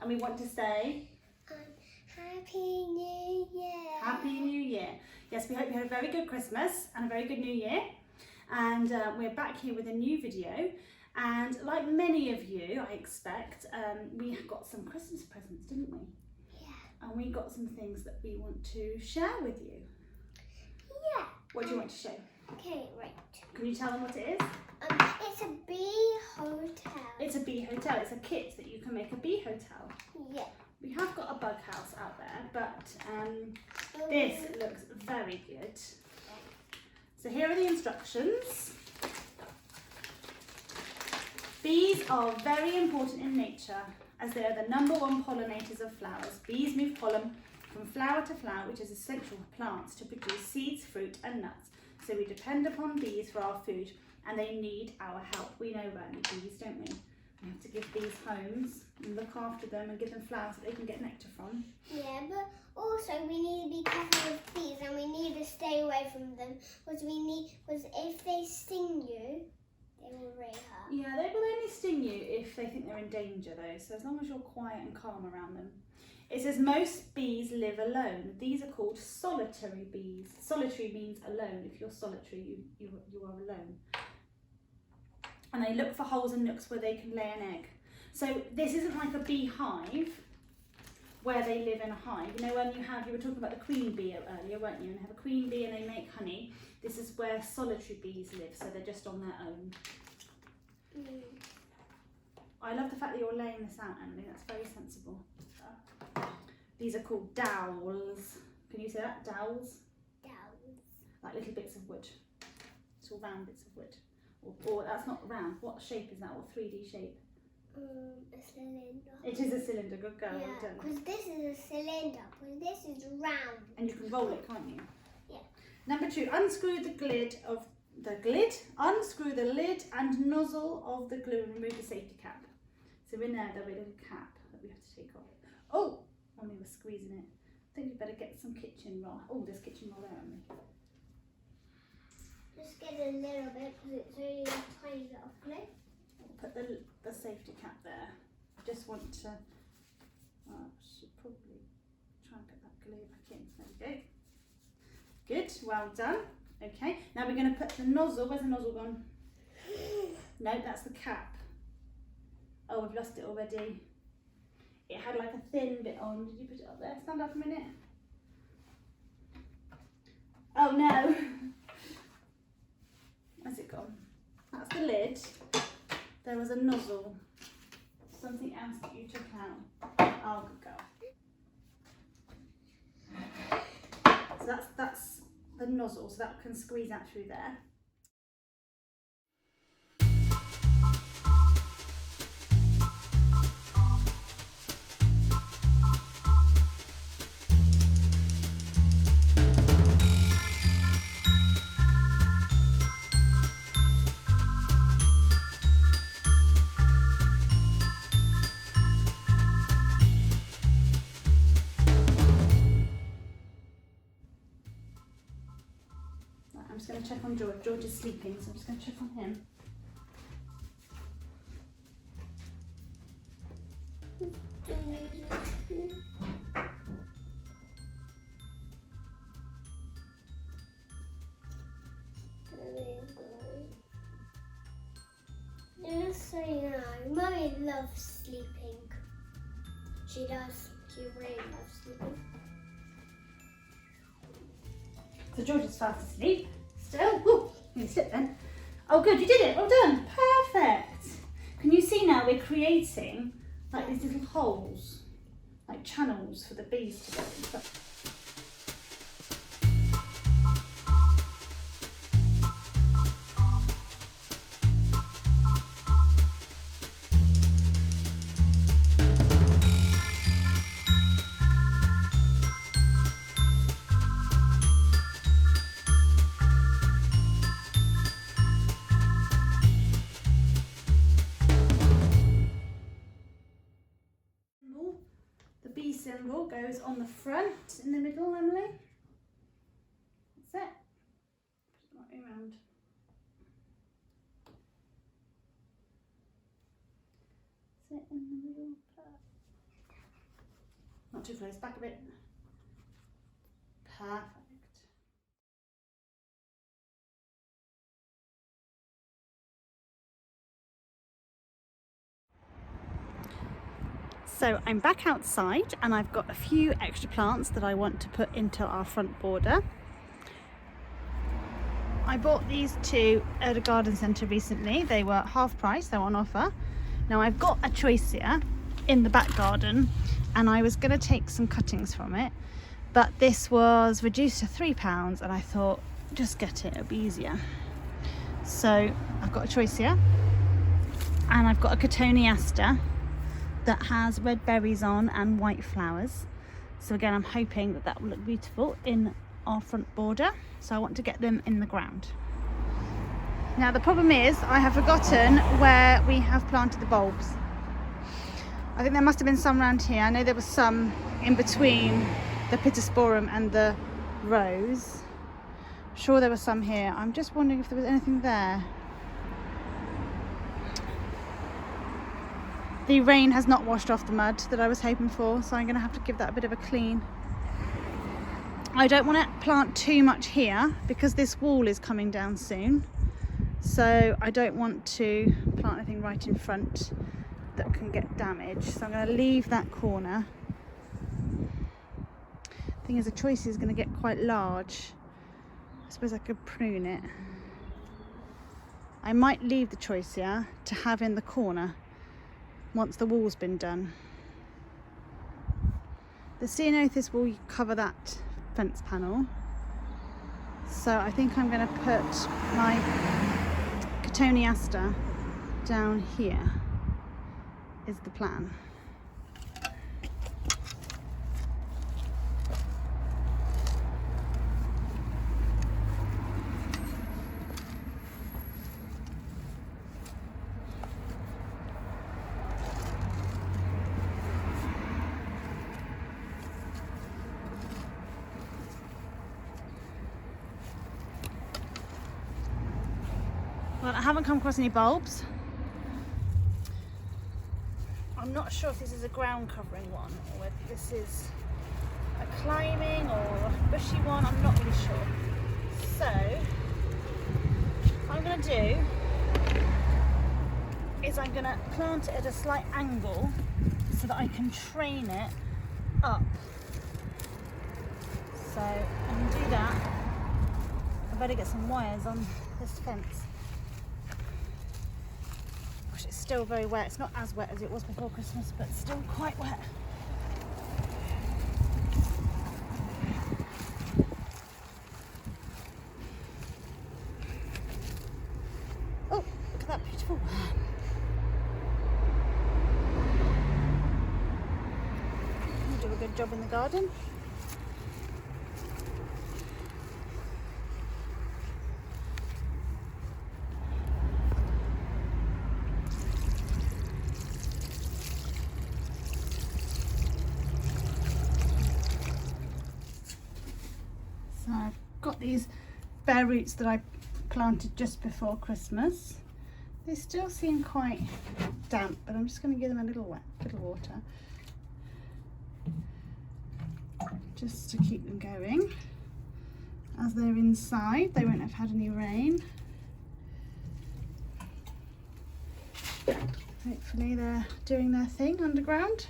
And we want to say Happy New Year. Happy New Year. Yes, we hope you had a very good Christmas and a very good New Year. And we're back here with a new video. And like many of you, I expect, we got some Christmas presents, didn't we? Yeah. And we got some things that we want to share with you. Yeah. What do you want to show? Okay, right. Can you tell them what it is? It's a bee hotel. It's a bee hotel. It's a kit that you can make a bee hotel. Yeah. We have got a bug house out there, but this looks very good. So here are the instructions. Bees are very important in nature as they are the #1 pollinators of flowers. Bees move pollen from flower to flower, which is essential for plants to produce seeds, fruit and nuts. So we depend upon bees for our food and they need our help. We know about the bees, don't we? We have to give bees homes and look after them and give them flowers that they can get nectar from. Yeah, but also we need to be careful with bees and we need to stay away from them because if they sting you, they will really hurt. Yeah, they will only sting you if they think they're in danger though, so as long as you're quiet and calm around them. It says most bees live alone. These are called solitary bees. Solitary means alone. If you're solitary, you are alone. And they look for holes and nooks where they can lay an egg. So this isn't like a beehive where they live in a hive. You know when you were talking about the queen bee earlier, weren't you? And they have a queen bee and they make honey. This is where solitary bees live, so they're just on their own. I love the fact that you're laying this out, Emily. That's very sensible. These are called dowels. Can you say that? Dowels? Dowels. Like little bits of wood. It's all round bits of wood. Or that's not round. What shape is that? What 3D shape? A cylinder. It is a cylinder. Good girl. Yeah, Well done. because this is a cylinder, because this is round. And you can roll it, can't you? Yeah. Number 2, unscrew the lid and nozzle of the glue and remove the safety cap. So in there, there'll be a little cap that we have to take off. Oh, when we were squeezing it. I think we better get some kitchen roll. Oh, there's kitchen roll there, Emily. Just get a little bit because it's only a tiny little glue. Put the safety cap there. I just want to, should probably try and get that glue back in. There we go. Good, well done. Okay, now we're going to put the nozzle. Where's the nozzle gone? No, that's the cap. Oh, we've lost it already. It had like a thin bit on. Did you put it up there? Stand up a minute. Oh no. Where's it gone? That's the lid. There was a nozzle. Something else that you took out. Oh, good girl. So that's the nozzle, so that can squeeze out through there. I'm just going to check on George. George is sleeping, so I'm just going to check on him. Just so you know, Mummy loves sleeping. She does. She really loves sleeping. So George is fast asleep. Still. Ooh, you can sit then. Oh good, you did it. Well done. Perfect. Can you see now we're creating like these little holes, like channels for the bees to go in. The bee symbol goes on the front Not too close, back a bit. Perfect. So I'm back outside and I've got a few extra plants that I want to put into our front border. I bought these two at a garden centre recently. They were half price, they were on offer. Now I've got a choice here in the back garden and I was going to take some cuttings from it, but this was reduced to £3 and I thought just get it, it'll be easier. So I've got a choice here and I've got a cotoneaster that has red berries on and white flowers. So again, I'm hoping that that will look beautiful in our front border. So I want to get them in the ground. Now the problem is I have forgotten where we have planted the bulbs. I think there must have been some around here. I know there was some in between the pittosporum and the rose. I'm sure there was some here. I'm just wondering if there was anything there. The rain has not washed off the mud that I was hoping for, so I'm going to have to give that a bit of a clean. I don't want to plant too much here because this wall is coming down soon. So I don't want to plant anything right in front that can get damaged. So I'm going to leave that corner. The thing is, the choice is going to get quite large. I suppose I could prune it. I might leave the choice here to have in the corner once the wall's been done. The ceanothus will cover that fence panel, so I think I'm going to put my cotoneaster down here is the plan. Well, I haven't come across any bulbs. I'm not sure if this is a ground covering one or whether this is a climbing or a bushy one. I'm not really sure. So what I'm going to do is I'm going to plant it at a slight angle so that I can train it up. So I can do that. I better get some wires on this fence. It's still very wet. It's not as wet as it was before Christmas, but still quite wet. Oh, look at that beautiful one. You do a good job in the garden. I've got these bare roots that I planted just before Christmas. They still seem quite damp, but I'm just going to give them a little water, just to keep them going. As they're inside, they won't have had any rain. Hopefully they're doing their thing underground.